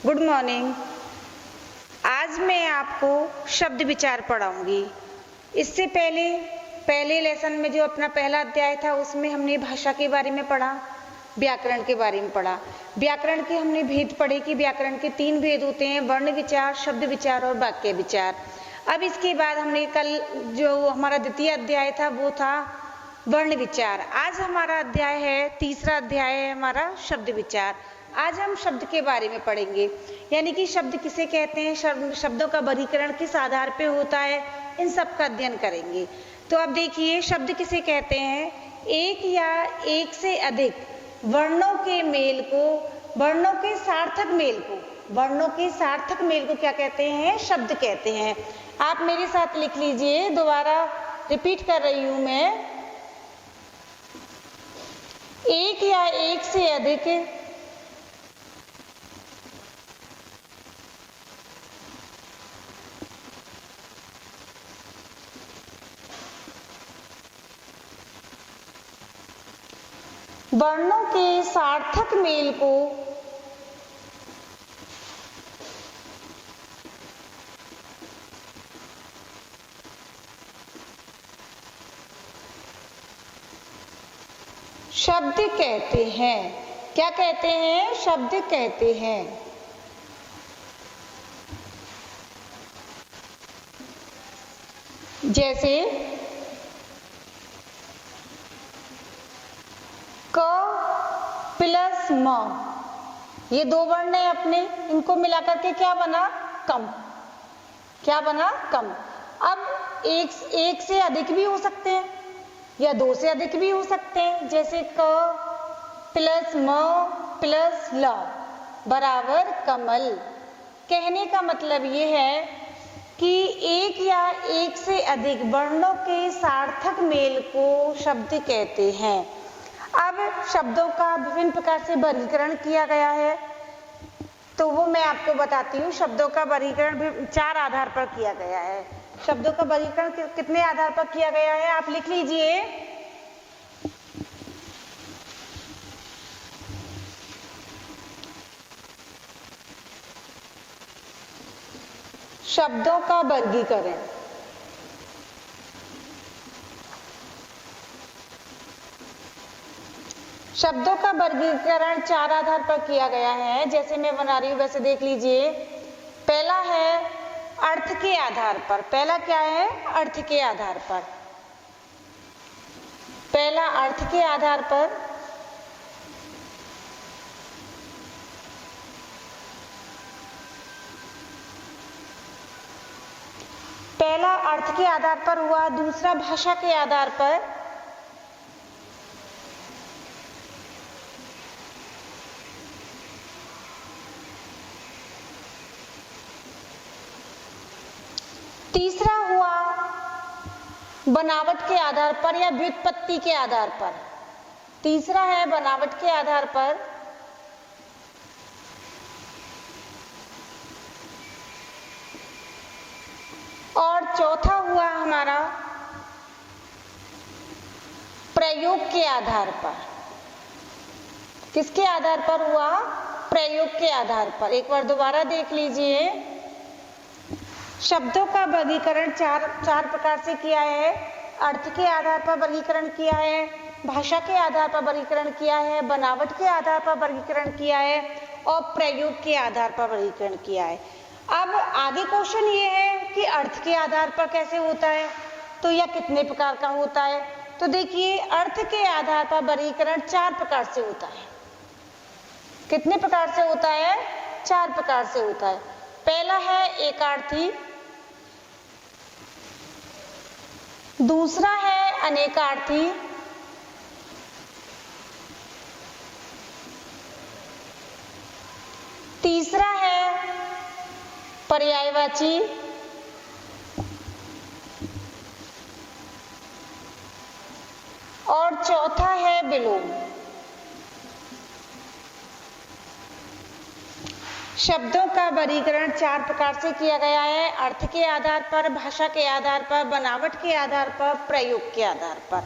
Good morning. आज मैं आपको शब्द विचार पढ़ाऊंगी। इससे पहले लेसन में जो अपना पहला अध्याय था उसमें हमने भाषा के बारे में पढ़ा, व्याकरण के बारे में पढ़ा। व्याकरण के हमने भेद पढ़े कि व्याकरण के 3 भेद होते हैं, वर्ण विचार, शब्द विचार और वाक्य विचार। अब इसके बाद हमने कल जो हमारा द्वितीय अध्याय था वो था वर्ण विचार। आज हमारा अध्याय है, तीसरा अध्याय है हमारा शब्द विचार। आज हम शब्द के बारे में पढ़ेंगे, यानी कि शब्द किसे कहते हैं, शब्दों का वर्गीकरण किस आधार पे होता है, इन सब का अध्ययन करेंगे। तो अब देखिए, शब्द किसे कहते हैं? एक या एक से अधिक वर्णों के मेल को, वर्णों के सार्थक मेल को क्या कहते हैं? शब्द कहते हैं। आप मेरे साथ लिख लीजिए, दोबारा रिपीट कर रही हूं मैं। एक या एक से अधिक वर्णों के सार्थक मेल को शब्द कहते हैं। क्या कहते हैं? शब्द कहते हैं। जैसे क प्लस म, ये 2 वर्ण है अपने, इनको मिलाकर के क्या बना? कम। क्या बना? कम। अब एक से अधिक भी हो सकते हैं या 2 से अधिक भी हो सकते हैं। जैसे क प्लस म प्लस ल बराबर कमल। कहने का मतलब ये है कि एक या एक से अधिक वर्णों के सार्थक मेल को शब्द कहते हैं। अब शब्दों का विभिन्न प्रकार से वर्गीकरण किया गया है, तो वो मैं आपको बताती हूँ। शब्दों का वर्गीकरण भी 4 आधार पर किया गया है। शब्दों का वर्गीकरण कितने आधार पर किया गया है? आप लिख लीजिए। शब्दों का वर्गीकरण शब्दों का वर्गीकरण 4 आधार पर किया गया है। जैसे मैं बना रही हूं वैसे देख लीजिए। पहला है अर्थ के आधार पर। पहला क्या है? अर्थ के आधार पर। पहला अर्थ के आधार पर। पहला अर्थ के आधार पर हुआ। दूसरा भाषा के आधार पर। तीसरा हुआ बनावट के आधार पर या व्युत्पत्ति के आधार पर। तीसरा है बनावट के आधार पर। और चौथा हुआ हमारा प्रयोग के आधार पर। किसके आधार पर हुआ? प्रयोग के आधार पर। एक बार दोबारा देख लीजिए। शब्दों का वर्गीकरण चार प्रकार से किया है। अर्थ के आधार पर वर्गीकरण किया है, भाषा के आधार पर वर्गीकरण किया है, बनावट के आधार पर वर्गीकरण किया है और प्रयोग के आधार पर वर्गीकरण किया है। अब आगे क्वेश्चन ये है कि अर्थ के आधार पर कैसे होता है, तो यह कितने प्रकार का होता है? तो देखिए, अर्थ के आधार पर वर्गीकरण 4 प्रकार से होता है। कितने प्रकार से होता है? 4 प्रकार से होता है। पहला है एकार्थी, दूसरा है अनेकार्थी, तीसरा है पर्यायवाची, और चौथा है विलोम। शब्दों का वर्गीकरण 4 प्रकार से किया गया है। अर्थ के आधार पर, भाषा के आधार पर, बनावट के आधार पर, प्रयोग के आधार पर।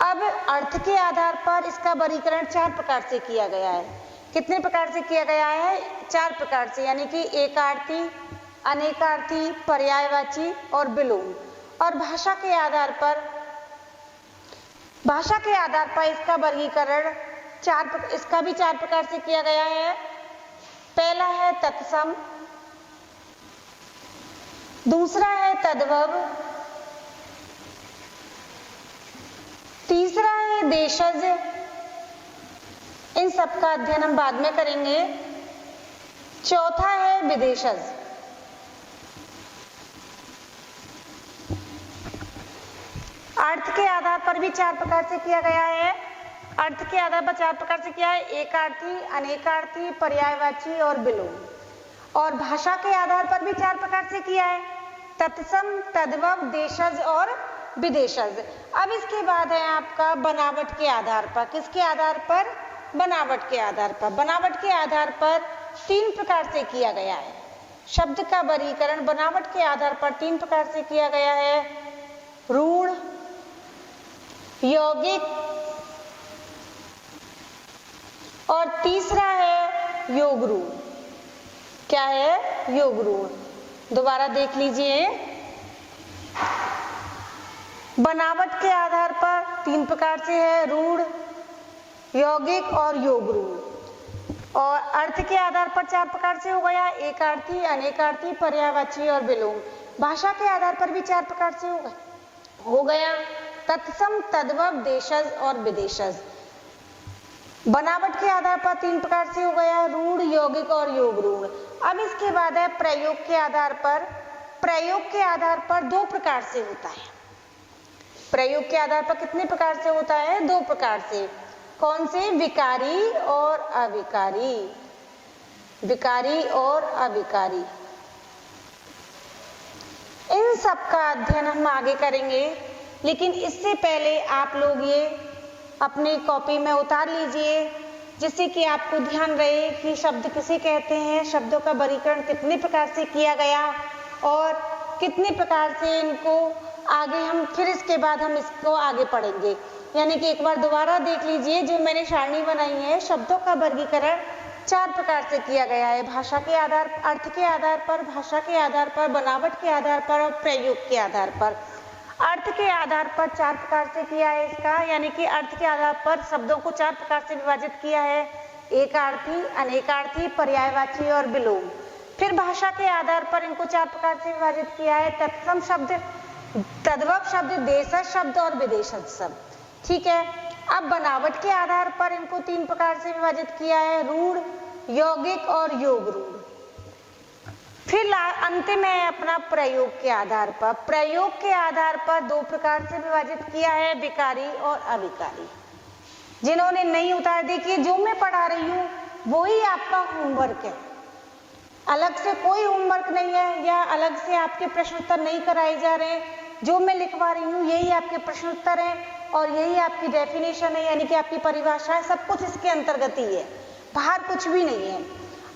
अब अर्थ के आधार पर इसका वर्गीकरण 4 प्रकार से किया गया है। कितने प्रकार से किया गया है? 4 प्रकार से, यानी कि एकार्थी, अनेकार्थी, पर्यायवाची और विलोम। और भाषा के आधार पर इसका वर्गीकरण इसका भी 4 प्रकार से किया गया है। पहला है तत्सम, दूसरा है तद्भव, तीसरा है देशज, इन सब का अध्ययन हम बाद में करेंगे। चौथा है विदेशज। अर्थ के आधार पर भी 4 प्रकार से किया गया है। अर्थ के आधार पर 4 प्रकार से किया है, एकार्थी, अनेकार्थी, पर्यायवाची और विलोम। और भाषा के आधार पर भी 4 प्रकार से किया है, तत्सम, तद्भव, देशज और विदेशज। अब इसके बाद है आपका बनावट के आधार पर। किसके आधार पर? बनावट के आधार पर। बनावट के आधार पर 3 प्रकार से किया गया है। शब्द का वर्गीकरण बनावट के आधार पर 3 प्रकार से किया गया है, रूढ़, यौगिक और तीसरा है योगरूढ़। क्या है? योगरूढ़। दोबारा देख लीजिए, बनावट के आधार पर 3 प्रकार से है, रूढ़, यौगिक और योगरूढ़। और अर्थ के आधार पर 4 प्रकार से हो गया, एकार्थी, अनेकार्थी, पर्यायवाची और विलोम। भाषा के आधार पर भी 4 प्रकार से हो गया, तत्सम, तद्भव, देशज और विदेशज। बनावट के आधार पर 3 प्रकार से हो गया, रूढ़, यौगिक और योगरूढ़। अब इसके बाद है प्रयोग के आधार पर। प्रयोग के आधार पर 2 प्रकार से होता है। प्रयोग के आधार पर कितने प्रकार से होता है? 2 प्रकार से। कौन से? विकारी और अविकारी। विकारी और अविकारी, इन सब का अध्ययन हम आगे करेंगे। लेकिन इससे पहले आप लोग ये अपनी कॉपी में उतार लीजिए, जिससे कि आपको ध्यान रहे कि शब्द किसे कहते हैं, शब्दों का वर्गीकरण कितने प्रकार से किया गया और कितने प्रकार से इनको आगे हम फिर इसके बाद हम इसको आगे पढ़ेंगे। यानी कि एक बार दोबारा देख लीजिए, जो मैंने सारणी बनाई है, शब्दों का वर्गीकरण 4 प्रकार से किया गया है, भाषा के आधार, अर्थ के आधार पर, भाषा के आधार पर, बनावट के आधार पर और प्रयोग के आधार पर। अर्थ के आधार पर 4 प्रकार से किया है इसका, यानी कि अर्थ के आधार पर शब्दों को 4 प्रकार से विभाजित किया है, एकार्थी, अनेकार्थी, पर्यायवाची और विलोम। फिर भाषा के आधार पर इनको 4 प्रकार से विभाजित किया है, तत्सम शब्द, तद्भव शब्द, देशज शब्द और विदेशज शब्द। ठीक है। अब बनावट के आधार पर इनको 3 प्रकार से विभाजित किया है, रूढ़, यौगिक और योगरूढ़। फिर अंतिम है अपना प्रयोग के आधार पर। प्रयोग के आधार पर 2 प्रकार से विभाजित किया है, विकारी और अविकारी। जिन्होंने नहीं उतार, देखिए जो मैं पढ़ा रही हूँ वही आपका होमवर्क है, अलग से कोई होमवर्क नहीं है या अलग से आपके प्रश्न उत्तर नहीं कराए जा रहे हैं। जो मैं लिखवा रही हूँ यही आपके प्रश्न उत्तर हैं और यही आपकी डेफिनेशन है, यानी कि आपकी परिभाषा है, सब कुछ इसके अंतर्गत ही है, बाहर कुछ भी नहीं है।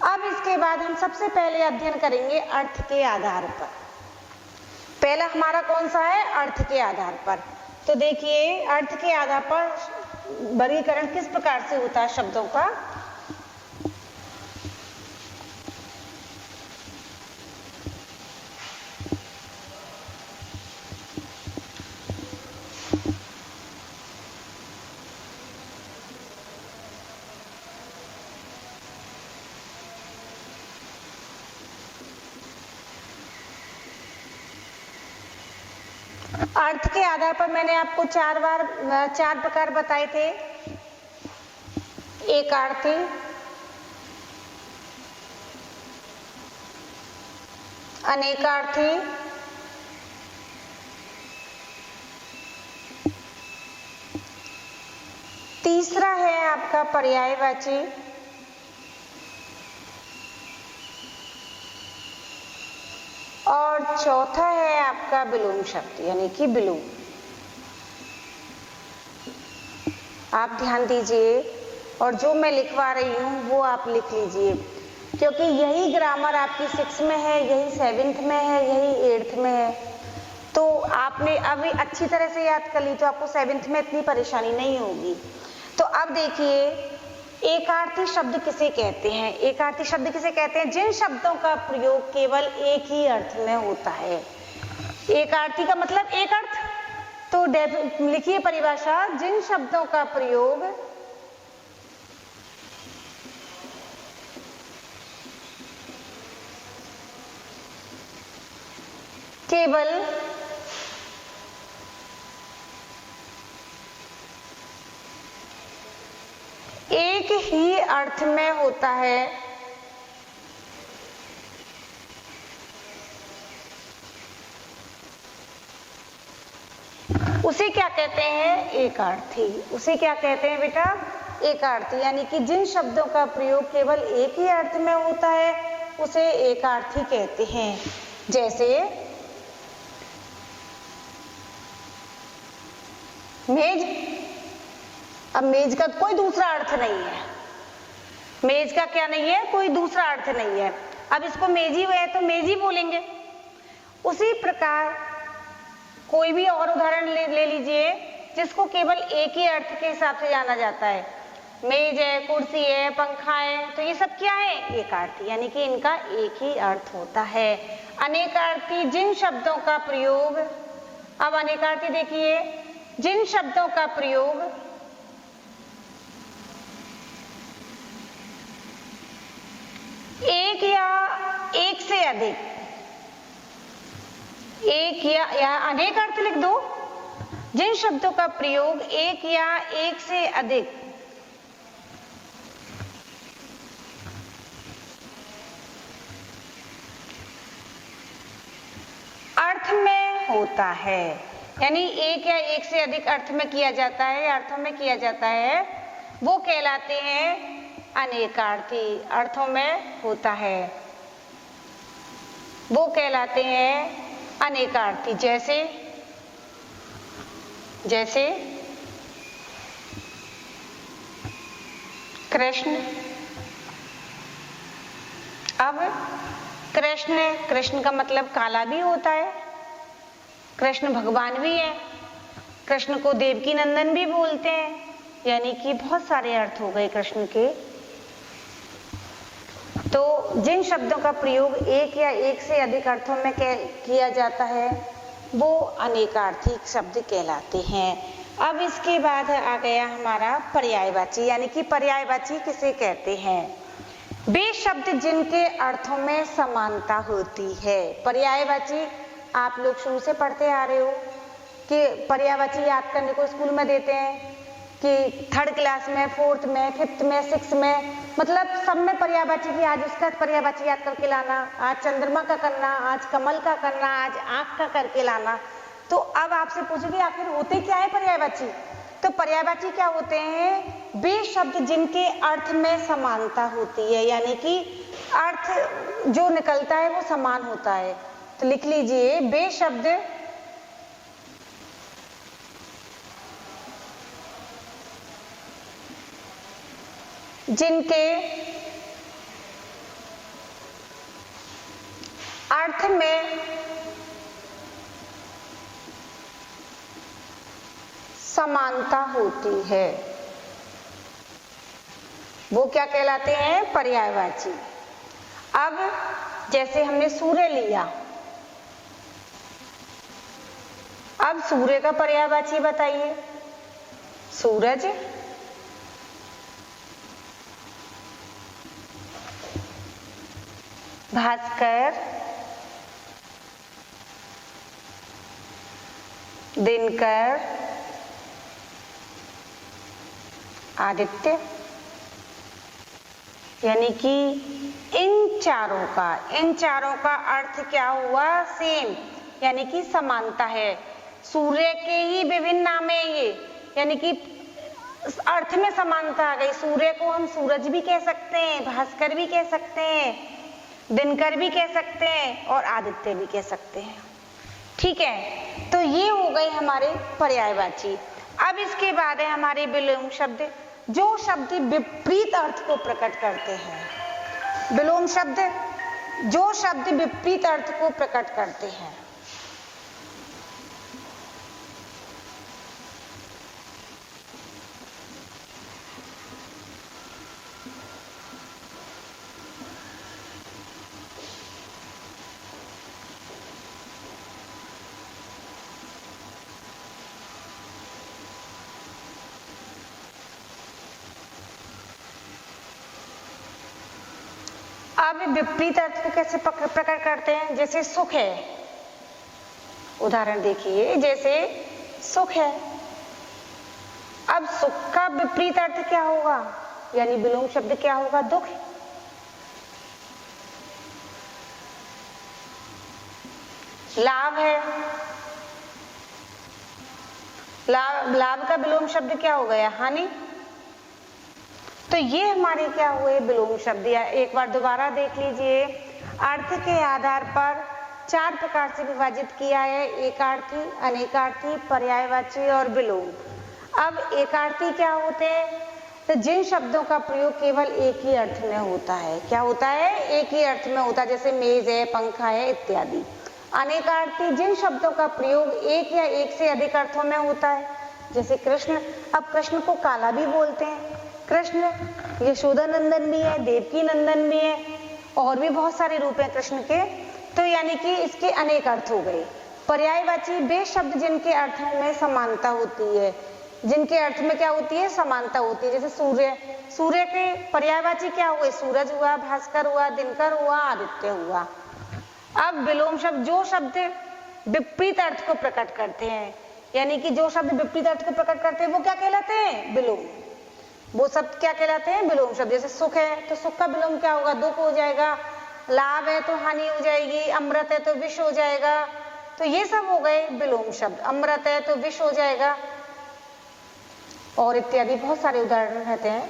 अब इसके बाद हम सबसे पहले अध्ययन करेंगे अर्थ के आधार पर। पहला हमारा कौन सा है? अर्थ के आधार पर। तो देखिए अर्थ के आधार पर वर्गीकरण किस प्रकार से होता है शब्दों का। अर्थ के आधार पर मैंने आपको 4 प्रकार बताए थे, एकार्थी, अनेकार्थी, तीसरा है आपका पर्यायवाची, और चौथा है आपका विलोम शब्द, यानी कि विलोम। आप ध्यान दीजिए और जो मैं लिखवा रही हूँ वो आप लिख लीजिए, क्योंकि यही ग्रामर आपकी 6 में है, यही 7th में है, यही 8th में है। तो आपने अभी अच्छी तरह से याद कर ली तो आपको 7th में इतनी परेशानी नहीं होगी। तो अब देखिए एकार्थी शब्द किसे कहते हैं? एकार्थी शब्द किसे कहते हैं? जिन शब्दों का प्रयोग केवल एक ही अर्थ में होता है। एकार्थी का मतलब एक अर्थ, तो लिखिए परिभाषा, जिन शब्दों का प्रयोग केवल एक ही अर्थ में होता है, उसे क्या कहते हैं? एकार्थी। उसे क्या कहते हैं बेटा? एकार्थी। यानी कि जिन शब्दों का प्रयोग केवल एक ही अर्थ में होता है उसे एकार्थी कहते हैं। जैसे मेज, अब मेज का कोई दूसरा अर्थ नहीं है। मेज का क्या नहीं है? कोई दूसरा अर्थ नहीं है। अब इसको मेजी है तो मेजी बोलेंगे। उसी प्रकार कोई भी और उदाहरण ले लीजिए जिसको केवल एक ही अर्थ के हिसाब से जाना जाता है। मेज है, कुर्सी है, पंखा है, तो ये सब क्या है? एकार्थी। यानी कि इनका एक ही अर्थ होता है। अनेकार्थी जिन शब्दों का प्रयोग, अब अनेकार्थी देखिए, जिन शब्दों का प्रयोग एक या एक से अधिक, एक या अनेक अर्थ लिख दो, जिन शब्दों का प्रयोग एक या एक से अधिक अर्थ में होता है, यानी एक या एक से अधिक अर्थ में किया जाता है, अर्थों में किया जाता है, वो कहलाते हैं अनेकार्थी। अर्थों में होता है वो कहलाते हैं अनेकार्थी। जैसे जैसे कृष्ण। अब कृष्ण, कृष्ण का मतलब काला भी होता है, कृष्ण भगवान भी है, कृष्ण को देवकी नंदन भी बोलते हैं, यानी कि बहुत सारे अर्थ हो गए कृष्ण के। तो जिन शब्दों का प्रयोग एक या एक से अधिक अर्थों में किया जाता है वो अनेकार्थी शब्द कहलाते हैं। अब इसके बाद आ गया हमारा पर्यायवाची, यानी कि पर्यायवाची किसे कहते हैं? वे शब्द जिनके अर्थों में समानता होती है। पर्यायवाची आप लोग शुरू से पढ़ते आ रहे हो कि पर्यायवाची याद करने को स्कूल में देते हैं कि थर्ड क्लास में, फोर्थ में, फिफ्थ में, सिक्स में, मतलब सब में पर्यायवाची की आज उसका पर्यायवाची याद करके लाना, आज चंद्रमा का करना, आज कमल का करना, आज आंख का करके लाना। तो अब आपसे पूछोगे आखिर होते क्या है पर्यायवाची? तो पर्यायवाची क्या होते हैं? वे शब्द जिनके अर्थ में समानता होती है, यानी कि अर्थ जो निकलता है वो समान होता है। तो लिख लीजिए, वे शब्द जिनके अर्थ में समानता होती है वो क्या कहलाते हैं? पर्यायवाची। अब जैसे हमने सूर्य लिया, अब सूर्य का पर्यायवाची बताइए। सूरज, भास्कर, दिनकर, आदित्य, यानी कि इन चारों का अर्थ क्या हुआ? सेम, यानी कि समानता है। सूर्य के ही विभिन्न नाम है ये, यानी कि अर्थ में समानता आ गई। सूर्य को हम सूरज भी कह सकते हैं, भास्कर भी कह सकते हैं, दिनकर भी कह सकते हैं और आदित्य भी कह सकते हैं। ठीक है, तो ये हो गए हमारे पर्यायवाची। अब इसके बाद है हमारे विलोम शब्द, जो शब्द विपरीत अर्थ को प्रकट करते हैं। विलोम शब्द, जो शब्द विपरीत अर्थ को प्रकट करते हैं। अब विपरीत अर्थ को कैसे प्रकट करते हैं? जैसे सुख है, उदाहरण देखिए, जैसे सुख है। अब सुख का विपरीत अर्थ क्या होगा, यानी विलोम शब्द क्या होगा? दुख। लाभ है, लाभ का विलोम शब्द क्या हो गया? हानि। तो ये हमारे क्या हुए? विलोम शब्द। या एक बार दोबारा देख लीजिए, अर्थ के आधार पर 4 प्रकार से विभाजित किया है: एकार्थी, अनेकार्थी, पर्यायवाची और विलोम। अब एकार्थी क्या होते हैं? तो जिन शब्दों का प्रयोग केवल एक ही अर्थ में होता है। क्या होता है? एक ही अर्थ में होता है, जैसे मेज है, पंखा है इत्यादि। अनेकार्थी, जिन शब्दों का प्रयोग एक या एक से अधिक अर्थों में होता है, जैसे कृष्ण। अब कृष्ण को काला भी बोलते हैं। कृष्ण यशोदा नंदन भी है, देवकी नंदन भी है, और भी बहुत सारे रूप हैं कृष्ण के। तो यानी कि इसके अनेक अर्थ हो गए। पर्यायवाची, वे शब्द जिनके अर्थ में समानता होती है, जिनके अर्थ में क्या होती है? समानता होती है। जैसे सूर्य, सूर्य के पर्यायवाची क्या हुए? सूरज हुआ, भास्कर हुआ, दिनकर हुआ, आदित्य हुआ। अब विलोम शब्द, जो शब्द विपरीत अर्थ को प्रकट करते हैं, यानी कि जो शब्द विपरीत अर्थ को प्रकट करते हैं, वो क्या कहलाते हैं? विलोम। वो शब्द क्या कहलाते हैं? विलोम शब्द। जैसे सुख है, तो सुख का विलोम क्या होगा? दुख हो जाएगा। लाभ है तो हानि हो जाएगी। अमृत है तो विष हो जाएगा। तो ये सब हो गए विलोम शब्द। अमृत है तो विष हो जाएगा, और इत्यादि बहुत सारे उदाहरण रहते हैं।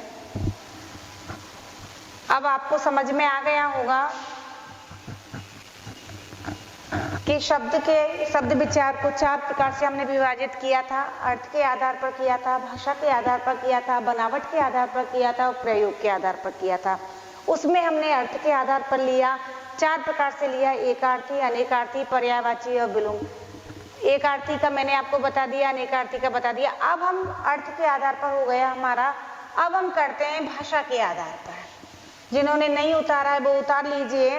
अब आपको समझ में आ गया होगा कि शब्द विचार को 4 प्रकार से हमने विभाजित किया था। अर्थ के आधार पर किया था, भाषा के आधार पर किया था, बनावट के आधार पर किया था और प्रयोग के आधार पर किया था। उसमें हमने अर्थ के आधार पर लिया, 4 प्रकार से लिया: एकार्थी, अनेकार्थी, पर्यायवाची और विलोम। एकार्थी का मैंने आपको बता दिया, अनेकार्थी का बता दिया। अब हम अर्थ के आधार पर हो गया हमारा। अब हम करते हैं भाषा के आधार पर। जिन्होंने नहीं उतारा है वो उतार लीजिए।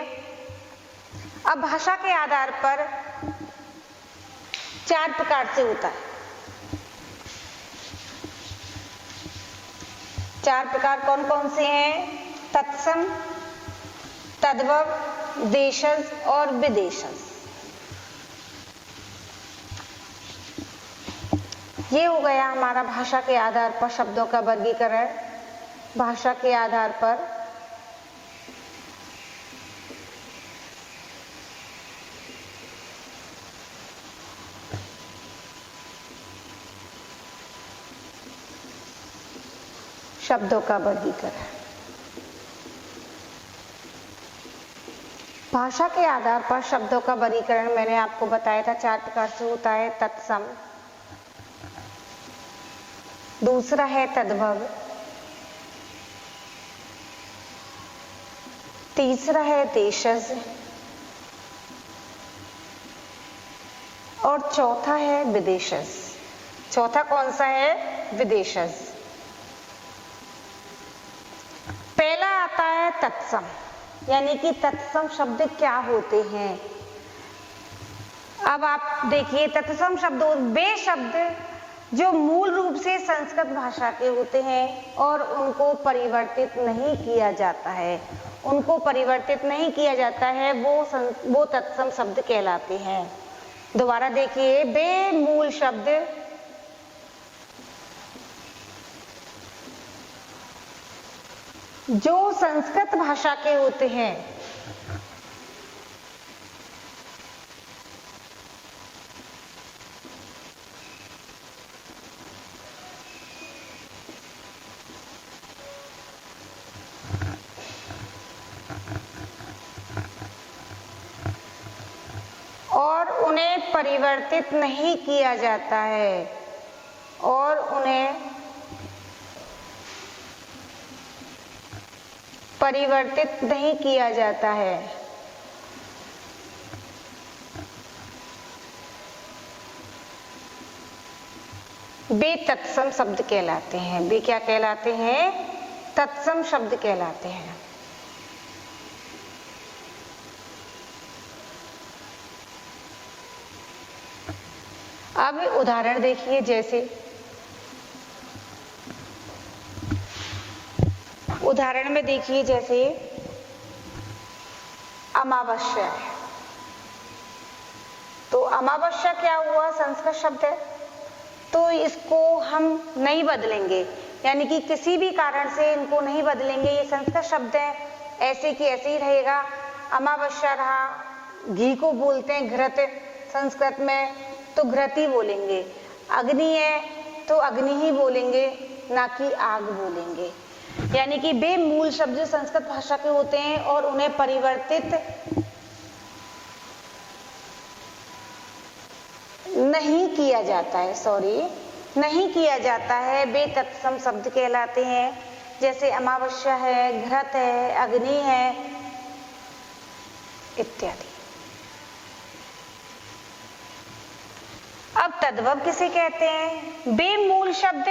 अब भाषा के आधार पर 4 प्रकार से होता है। 4 प्रकार कौन कौन से हैं? तत्सम, तद्भव, देशज और विदेशज। ये हो गया हमारा भाषा के आधार पर शब्दों का वर्गीकरण। भाषा के आधार पर शब्दों का वर्गीकरण। भाषा के आधार पर शब्दों का वर्गीकरण मैंने आपको बताया था 4 प्रकार से होता है: तत्सम, दूसरा है तद्भव, तीसरा है देशज और चौथा है विदेशज। चौथा कौन सा है? विदेशज। पहला आता है तत्सम, यानी कि तत्सम शब्द क्या होते हैं। अब आप देखिए, तत्सम शब्द वे शब्द जो मूल रूप से संस्कृत भाषा के होते हैं और उनको परिवर्तित नहीं किया जाता है, उनको परिवर्तित नहीं किया जाता है, वो तत्सम शब्द कहलाते हैं। दोबारा देखिए, वे मूल शब्द जो संस्कृत भाषा के होते हैं, और उन्हें परिवर्तित नहीं किया जाता है, और उन्हें परिवर्तित नहीं किया जाता है। वे तत्सम शब्द कहलाते हैं। वे क्या कहलाते हैं? तत्सम शब्द कहलाते हैं। अब उदाहरण देखिए, जैसे उदाहरण में देखिए, जैसे अमावस्या है। तो अमावस्या क्या हुआ? संस्कृत शब्द है, तो इसको हम नहीं बदलेंगे, यानी कि किसी भी कारण से इनको नहीं बदलेंगे। ये संस्कृत शब्द है, ऐसे की ऐसे ही रहेगा। अमावस्या रहा। घी को बोलते हैं घृत संस्कृत में, तो घृत ही बोलेंगे। अग्नि है तो अग्नि ही बोलेंगे, ना कि आग बोलेंगे। यानी कि वे मूल शब्द जो संस्कृत भाषा के होते हैं और उन्हें परिवर्तित नहीं किया जाता है, नहीं किया जाता है। वे तत्सम शब्द कहलाते हैं, जैसे अमावस्या है, घृत है, अग्नि है इत्यादि। अब तद्भव किसे कहते हैं? वे मूल शब्द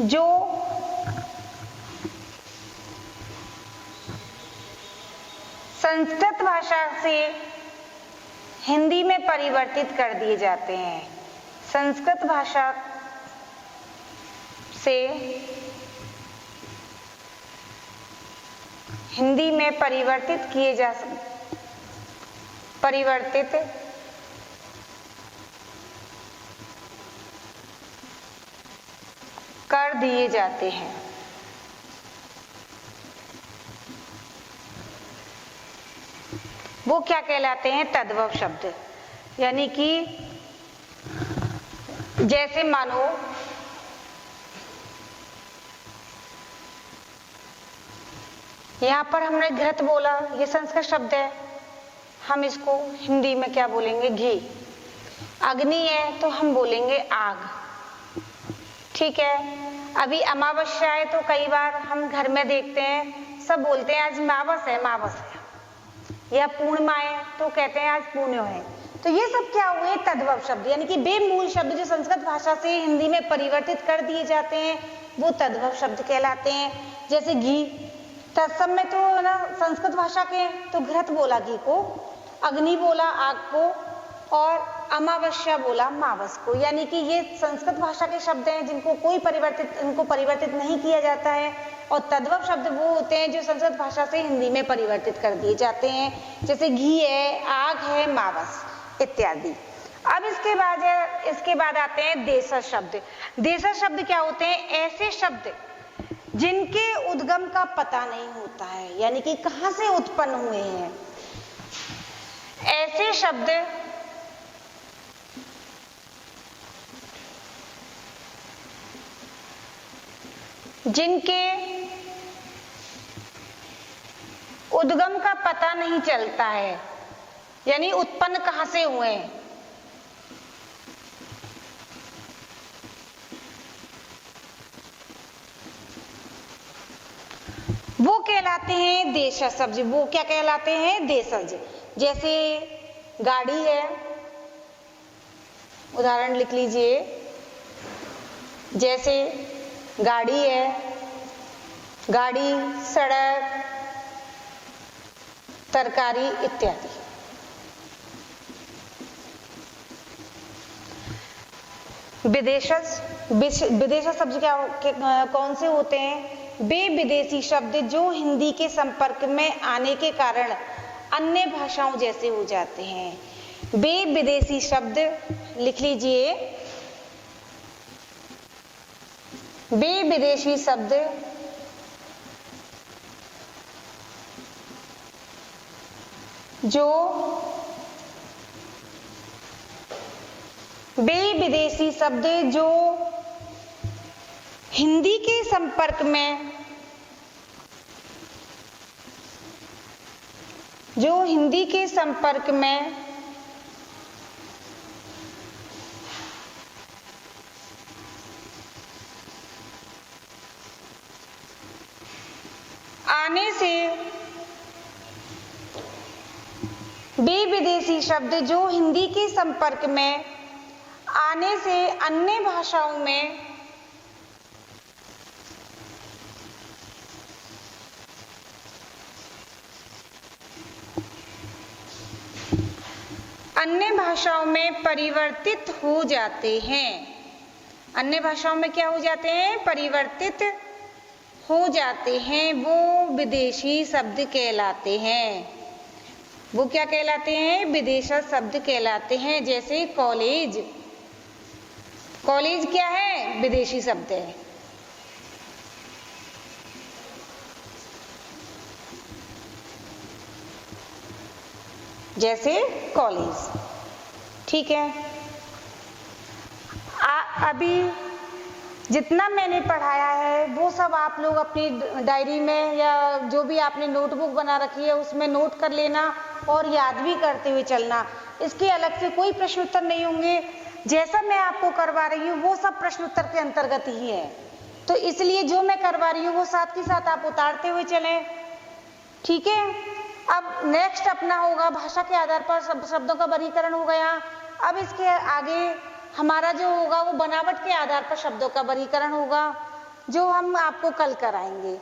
जो संस्कृत भाषा से हिंदी में परिवर्तित कर दिए जाते हैं। संस्कृत भाषा से हिंदी में परिवर्तित कर दिए जाते हैं। वो क्या कहलाते हैं? तद्भव शब्द। यानी कि जैसे मानो यहां पर हमने घृत बोला, ये संस्कृत शब्द है, हम इसको हिंदी में क्या बोलेंगे? घी। अग्नि है तो हम बोलेंगे आग। ठीक है। अभी अमावस्या है तो कई बार हम घर में देखते हैं, सब बोलते हैं आज मावस है, मावस है, या पूर्णिमा है तो कहते हैं आज पुण्यो है। तो ये सब क्या हुए? तद्भव शब्द। यानी कि वे मूल शब्द जो संस्कृत भाषा से हिंदी में परिवर्तित कर दिए जाते हैं, वो तद्भव शब्द कहलाते हैं। जैसे घी, तत्सम में तो ना संस्कृत भाषा के तो घृत बोला घी को, अग्नि बोला आग को, और अमावस्या बोला मावस को। यानी कि ये संस्कृत भाषा के शब्द हैं जिनको इनको परिवर्तित नहीं किया जाता है। और तद्भव शब्द वो होते हैं जो संस्कृत भाषा से हिंदी में परिवर्तित कर दिए जाते हैं, जैसे घी है, आग है, मावस इत्यादि। अब इसके बाद आते हैं देशज शब्द। देशज शब्द क्या होते हैं? ऐसे शब्द जिनके उद्गम का पता नहीं होता है, यानी कि कहां से उत्पन्न हुए हैं। ऐसे शब्द जिनके उद्गम का पता नहीं चलता है, यानी उत्पन्न कहां से हुए हैं। वो कहलाते हैं देशज शब्द। वो क्या कहलाते हैं? देशज। जैसे गाड़ी है, उदाहरण लिख लीजिए, जैसे गाड़ी है, गाड़ी, सड़क, तरकारी इत्यादि। विदेशज शब्द कौन से होते हैं? वे विदेशी शब्द जो हिंदी के संपर्क में आने के कारण अन्य भाषाओं जैसे हो जाते हैं। वे विदेशी शब्द लिख लीजिए, वे विदेशी शब्द जो हिंदी के संपर्क में आने से, वे विदेशी शब्द जो हिंदी के संपर्क में आने से अन्य भाषाओं में परिवर्तित हो जाते हैं। अन्य भाषाओं में क्या हो जाते हैं? परिवर्तित हो जाते हैं, वो विदेशी शब्द कहलाते हैं। वो क्या कहलाते हैं? विदेशी शब्द कहलाते हैं। जैसे कॉलेज, कॉलेज क्या है? विदेशी शब्द है। जैसे कॉलेज, ठीक है। अभी जितना मैंने पढ़ाया है वो सब आप लोग अपनी डायरी में या जो भी आपने नोटबुक बना रखी है उसमें नोट कर लेना और याद भी करते हुए चलना। इसके अलग से कोई प्रश्न उत्तर नहीं होंगे। जैसा मैं आपको करवा रही हूँ वो सब प्रश्न उत्तर के अंतर्गत ही है, तो इसलिए जो मैं करवा रही हूँ वो साथ के साथ आप उतारते हुए चलें, ठीक है। अब नेक्स्ट अपना होगा भाषा के आधार पर शब्दों का वर्गीकरण हो गया। अब इसके आगे हमारा जो होगा वो बनावट के आधार पर शब्दों का वर्गीकरण होगा, जो हम आपको कल कराएंगे।